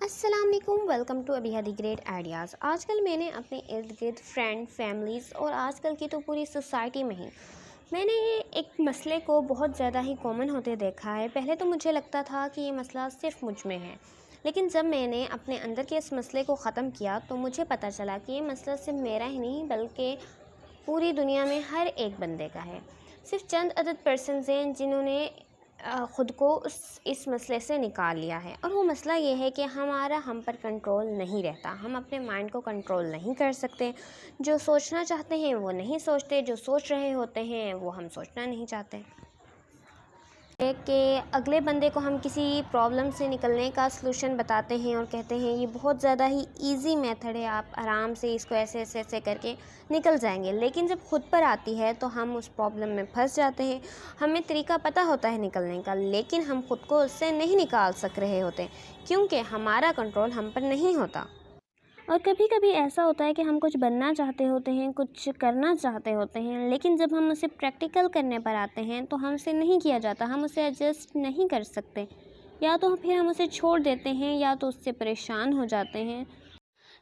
السلام علیکم، welcome to Abiha the great ideas. آج کل میں نے اپنے ارد گرد فرینڈ، فیملیز اور آج کل کی تو پوری سوسائٹی میں نے ایک مسئلے کو بہت زیادہ ہی کامن ہوتے دیکھا ہے۔ پہلے تو مجھے لگتا تھا کہ یہ مسئلہ صرف مجھ میں ہے، لیکن جب میں نے اپنے اندر کے اس مسئلے کو ختم کیا تو مجھے پتہ چلا کہ یہ مسئلہ صرف میرا ہی نہیں بلکہ پوری دنیا میں ہر ایک بندے کا ہے۔ صرف چند عدد پرسنز ہیں جنہوں نے خود کو اس مسئلے سے نکال لیا ہے، اور وہ مسئلہ یہ ہے کہ ہم پر کنٹرول نہیں رہتا۔ ہم اپنے مائنڈ کو کنٹرول نہیں کر سکتے۔ جو سوچنا چاہتے ہیں وہ نہیں سوچتے، جو سوچ رہے ہوتے ہیں وہ ہم سوچنا نہیں چاہتے۔ کہ اگلے بندے کو ہم کسی پرابلم سے نکلنے کا سلوشن بتاتے ہیں اور کہتے ہیں یہ بہت زیادہ ہی ایزی میتھڈ ہے، آپ آرام سے اس کو ایسے کر کے نکل جائیں گے، لیکن جب خود پر آتی ہے تو ہم اس پرابلم میں پھنس جاتے ہیں۔ ہمیں طریقہ پتہ ہوتا ہے نکلنے کا، لیکن ہم خود کو اس سے نہیں نکال سک رہے ہوتے کیونکہ ہمارا کنٹرول ہم پر نہیں ہوتا۔ اور کبھی کبھی ایسا ہوتا ہے کہ ہم کچھ بننا چاہتے ہوتے ہیں، کچھ کرنا چاہتے ہوتے ہیں، لیکن جب ہم اسے پریکٹیکل کرنے پر آتے ہیں تو ہم سے نہیں کیا جاتا، ہم اسے ایڈجسٹ نہیں کر سکتے، یا تو پھر ہم اسے چھوڑ دیتے ہیں یا تو اس سے پریشان ہو جاتے ہیں۔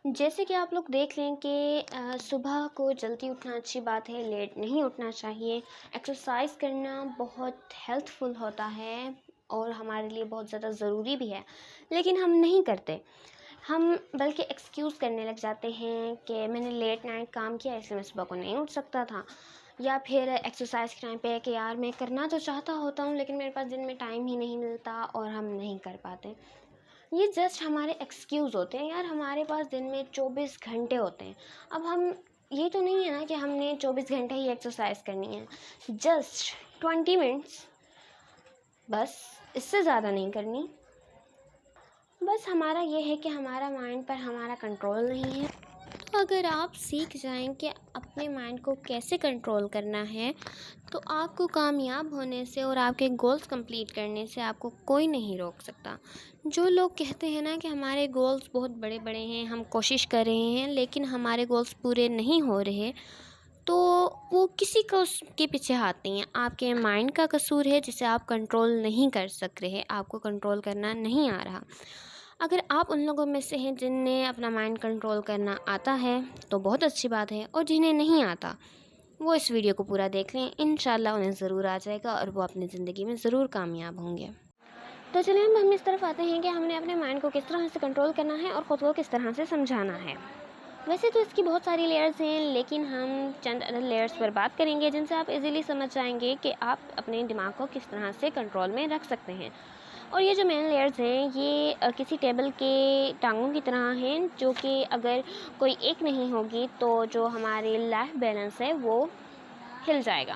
جیسے کہ آپ لوگ دیکھ لیں کہ صبح کو جلدی اٹھنا اچھی بات ہے، لیٹ نہیں اٹھنا چاہیے۔ ایکسرسائز کرنا بہت ہیلتھ فل ہوتا ہے اور ہمارے لیے بہت زیادہ ضروری بھی ہے، لیکن ہم نہیں کرتے۔ ہم بلکہ ایکسکیوز کرنے لگ جاتے ہیں کہ میں نے لیٹ نائٹ کام کیا اس لیے میں صبح کو نہیں اٹھ سکتا تھا، یا پھر ایکسرسائز کے ٹائم پہ کہ یار میں کرنا تو چاہتا ہوتا ہوں لیکن میرے پاس دن میں ٹائم ہی نہیں ملتا اور ہم نہیں کر پاتے۔ یہ جسٹ ہمارے ایکسکیوز ہوتے ہیں۔ یار ہمارے پاس دن میں 24 گھنٹے ہوتے ہیں، اب ہم یہ تو نہیں ہے نا کہ ہم نے 24 گھنٹے ہی ایکسرسائز کرنی ہے، جسٹ 20 منٹس، بس اس سے زیادہ نہیں کرنی۔ بس ہمارا یہ ہے کہ ہمارا مائنڈ پر ہمارا کنٹرول نہیں ہے۔ تو اگر آپ سیکھ جائیں کہ اپنے مائنڈ کو کیسے کنٹرول کرنا ہے تو آپ کو کامیاب ہونے سے اور آپ کے گولز کمپلیٹ کرنے سے آپ کو کوئی نہیں روک سکتا۔ جو لوگ کہتے ہیں نا کہ ہمارے گولز بہت بڑے بڑے ہیں، ہم کوشش کر رہے ہیں لیکن ہمارے گولز پورے نہیں ہو رہے، تو وہ کسی کو کے پیچھے ہاتھ نہیں ہے، آپ کے مائنڈ کا قصور ہے جسے آپ کنٹرول نہیں کر سک رہے، آپ کو کنٹرول کرنا نہیں آ رہا۔ اگر آپ ان لوگوں میں سے ہیں جن نے اپنا مائنڈ کنٹرول کرنا آتا ہے تو بہت اچھی بات ہے، اور جنہیں نہیں آتا وہ اس ویڈیو کو پورا دیکھ لیں، انشاءاللہ انہیں ضرور آ جائے گا اور وہ اپنی زندگی میں ضرور کامیاب ہوں گے۔ تو چلیں ہم اس طرف آتے ہیں کہ ہم نے اپنے مائنڈ کو کس طرح سے کنٹرول کرنا ہے اور خود کو کس طرح سے سمجھانا ہے۔ ویسے تو اس کی بہت ساری لیئرز ہیں، لیکن ہم چند عدد لیئرز پر بات کریں گے جن سے آپ ایزیلی سمجھ جائیں گے کہ آپ اپنے دماغ کو کس طرح سے کنٹرول میں رکھ سکتے ہیں۔ اور یہ جو مین لیئرز ہیں یہ کسی ٹیبل کے ٹانگوں کی طرح ہیں، جو کہ اگر کوئی ایک نہیں ہوگی تو جو ہماری لائف بیلنس ہے وہ ہل جائے گا۔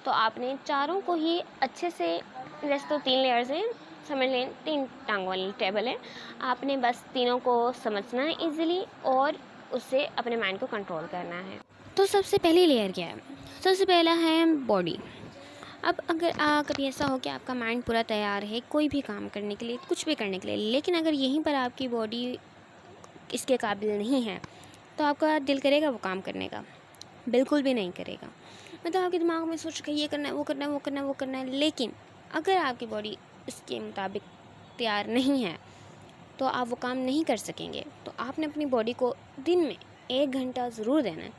تو آپ نے چاروں کو ہی اچھے سے، ویسے تو 3 لیئرز ہیں، سمجھ لیں 3 ٹانگوں والی ٹیبل ہے، آپ نے بس تینوں کو سمجھنا ہے ایزیلی اور اس سے اپنے مائنڈ کو کنٹرول کرنا ہے۔ تو سب سے پہلی لیئر کیا ہے؟ سب سے پہلا ہے باڈی۔ اب اگر کبھی ایسا ہو کہ آپ کا مائنڈ پورا تیار ہے کوئی بھی کام کرنے کے لیے، کچھ بھی کرنے کے لیے، لیکن اگر یہیں پر آپ کی باڈی اس کے قابل نہیں ہے تو آپ کا دل کرے گا وہ کام کرنے کا؟ بالکل بھی نہیں کرے گا۔ مطلب آپ کے دماغ میں سوچ کہ یہ کرنا ہے، وہ کرنا ہے، وہ کرنا ہے، وہ کرنا ہے، لیکن اگر آپ کی باڈی اس کے مطابق تیار نہیں ہے تو آپ وہ کام نہیں کر سکیں گے۔ تو آپ نے اپنی باڈی کو دن میں 1 گھنٹہ ضرور دینا ہے۔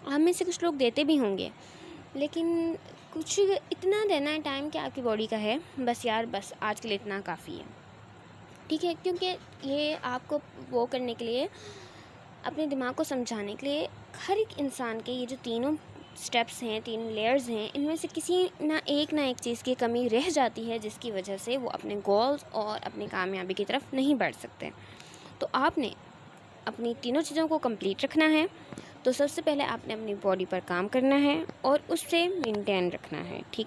ہم میں سے کچھ لوگ دیتے بھی ہوں گے، لیکن کچھ اتنا دینا ہے ٹائم کہ آپ کی باڈی کا ہے بس یار بس آج کے لیے اتنا کافی ہے، ٹھیک ہے؟ کیونکہ یہ آپ کو وہ کرنے کے لیے، اپنے دماغ کو سمجھانے کے لیے، ہر ایک انسان کے یہ جو تینوں سٹیپس ہیں، 3 لیئرز ہیں، ان میں سے کسی نہ ایک چیز کی کمی رہ جاتی ہے جس کی وجہ سے وہ اپنے گولز اور اپنی کامیابی کی طرف نہیں بڑھ سکتے۔ تو آپ نے اپنی تینوں چیزوں کو کمپلیٹ رکھنا ہے۔ تو سب سے پہلے آپ نے اپنی باڈی پر کام کرنا ہے اور اس سے مینٹین رکھنا ہے، ٹھیک؟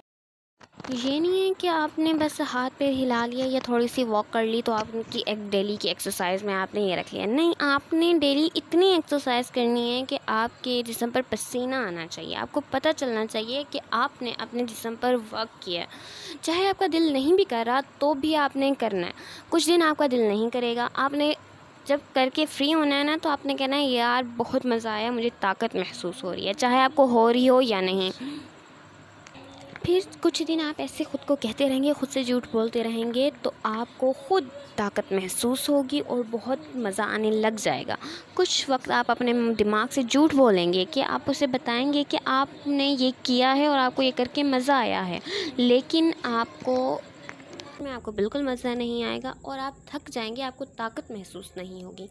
یہ نہیں ہے کہ آپ نے بس ہاتھ پیر ہلا لیا یا تھوڑی سی واک کر لی تو آپ کی ایک ڈیلی کی ایکسرسائز میں آپ نے یہ رکھ لیا، نہیں، آپ نے ڈیلی اتنی ایکسرسائز کرنی ہے کہ آپ کے جسم پر پسینہ آنا چاہیے، آپ کو پتہ چلنا چاہیے کہ آپ نے اپنے جسم پر ورک کیا، چاہے آپ کا دل نہیں بھی کر رہا تو بھی آپ نے کرنا ہے۔ کچھ دن آپ کا دل نہیں کرے گا، آپ نے جب کر کے فری ہونا ہے نا تو آپ نے کہنا ہے یار بہت مزہ آیا، مجھے طاقت محسوس ہو رہی ہے، چاہے آپ کو ہو رہی ہو یا نہیں۔ پھر کچھ دن آپ ایسے خود کو کہتے رہیں گے، خود سے جھوٹ بولتے رہیں گے، تو آپ کو خود طاقت محسوس ہوگی اور بہت مزہ آنے لگ جائے گا۔ کچھ وقت آپ اپنے دماغ سے جھوٹ بولیں گے کہ آپ اسے بتائیں گے کہ آپ نے یہ کیا ہے اور آپ کو یہ کر کے مزہ آیا ہے، لیکن آپ کو بالکل مزہ نہیں آئے گا اور آپ تھک جائیں گے، آپ کو طاقت محسوس نہیں ہوگی۔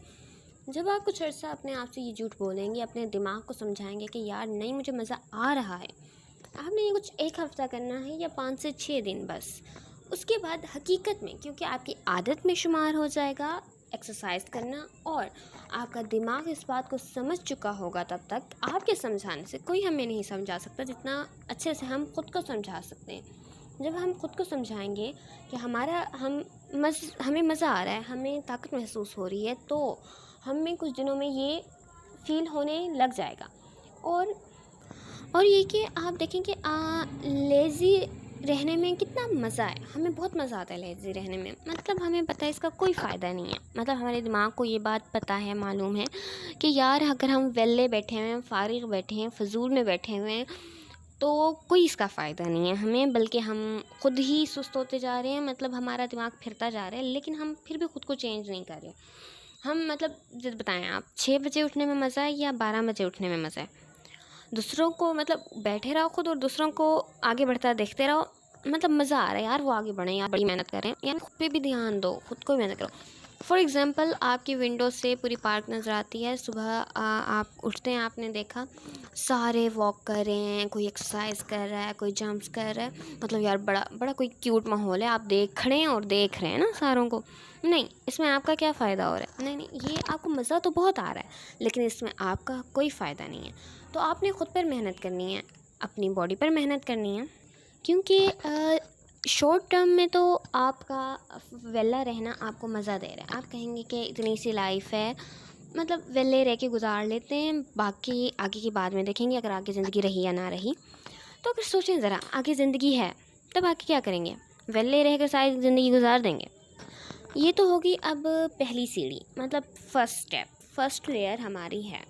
جب آپ کچھ عرصہ اپنے آپ سے یہ جھوٹ بولیں گے، اپنے دماغ کو سمجھائیں گے کہ یار نہیں، مجھے مزہ آ رہا ہے، آپ نے یہ کچھ 1 ہفتہ کرنا ہے یا 5 سے 6 دن بس۔ اس کے بعد حقیقت میں، کیونکہ آپ کی عادت میں شمار ہو جائے گا ایکسرسائز کرنا، اور آپ کا دماغ اس بات کو سمجھ چکا ہوگا، تب تک آپ کے سمجھانے سے کوئی ہمیں نہیں سمجھا سکتا جتنا اچھے سے ہم خود کو سمجھا سکتے ہیں۔ جب ہم خود کو سمجھائیں گے کہ ہمیں مزہ آ رہا ہے، ہمیں طاقت محسوس ہو رہی ہے، تو ہمیں کچھ دنوں میں یہ فیل ہونے لگ جائے گا۔ اور یہ کہ آپ دیکھیں کہ لیزی رہنے میں کتنا مزہ ہے، ہمیں بہت مزہ آتا ہے لیزی رہنے میں، مطلب ہمیں پتہ ہے اس کا کوئی فائدہ نہیں ہے، مطلب ہمارے دماغ کو یہ بات پتہ ہے، معلوم ہے کہ یار اگر ہم ویلے بیٹھے ہوئے ہیں، فارغ بیٹھے ہیں، فضول میں بیٹھے ہوئے ہیں، تو کوئی اس کا فائدہ نہیں ہے ہمیں، بلکہ ہم خود ہی سست ہوتے جا رہے ہیں، مطلب ہمارا دماغ پھرتا جا رہا ہے، لیکن ہم پھر بھی خود کو چینج نہیں کر رہے۔ ہم مطلب جب بتائیں آپ 6 بجے اٹھنے میں مزہ ہے یا 12 بجے اٹھنے میں مزہ ہے؟ دوسروں کو مطلب بیٹھے رہو خود اور دوسروں کو آگے بڑھتا دیکھتے رہو، مطلب مزہ آ رہا ہے یار، وہ آگے بڑھیں یار، بڑی محنت کر رہے ہیں، یعنی خود پہ بھی دھیان دو، خود کو بھی محنت کرو۔ فار ایگزامپل، آپ کی ونڈو سے پوری پارک نظر آتی ہے، صبح آپ اٹھتے ہیں، آپ نے دیکھا سارے واک کر رہے ہیں، کوئی ایکسرسائز کر رہا ہے، کوئی جمپس کر رہا ہے، مطلب یار بڑا کوئی کیوٹ ماحول ہے، آپ دیکھ کھڑے ہیں اور دیکھ رہے ہیں نا ساروں کو۔ نہیں، اس میں آپ کا کیا فائدہ ہو رہا ہے؟ نہیں، یہ آپ کو مزہ تو بہت آ رہا ہے، لیکن اس میں آپ کا کوئی فائدہ نہیں ہے۔ تو آپ نے خود پر محنت کرنی ہے، اپنی باڈی پر محنت کرنی ہے، کیونکہ شارٹ ٹرم میں تو آپ کا ویلا رہنا آپ کو مزہ دے رہا ہے، آپ کہیں گے کہ اتنی سی لائف ہے، مطلب ویلے رہ کے گزار لیتے ہیں، باقی آگے کی بعد میں دیکھیں گے اگر آگے زندگی رہی یا نہ رہی۔ تو پھر سوچیں ذرا، آگے زندگی ہے تب آگے کیا کریں گے؟ ویلے رہ کر ساری زندگی گزار دیں گے؟ یہ تو ہوگی اب پہلی سیڑھی، مطلب فرسٹ لیئر ہماری ہے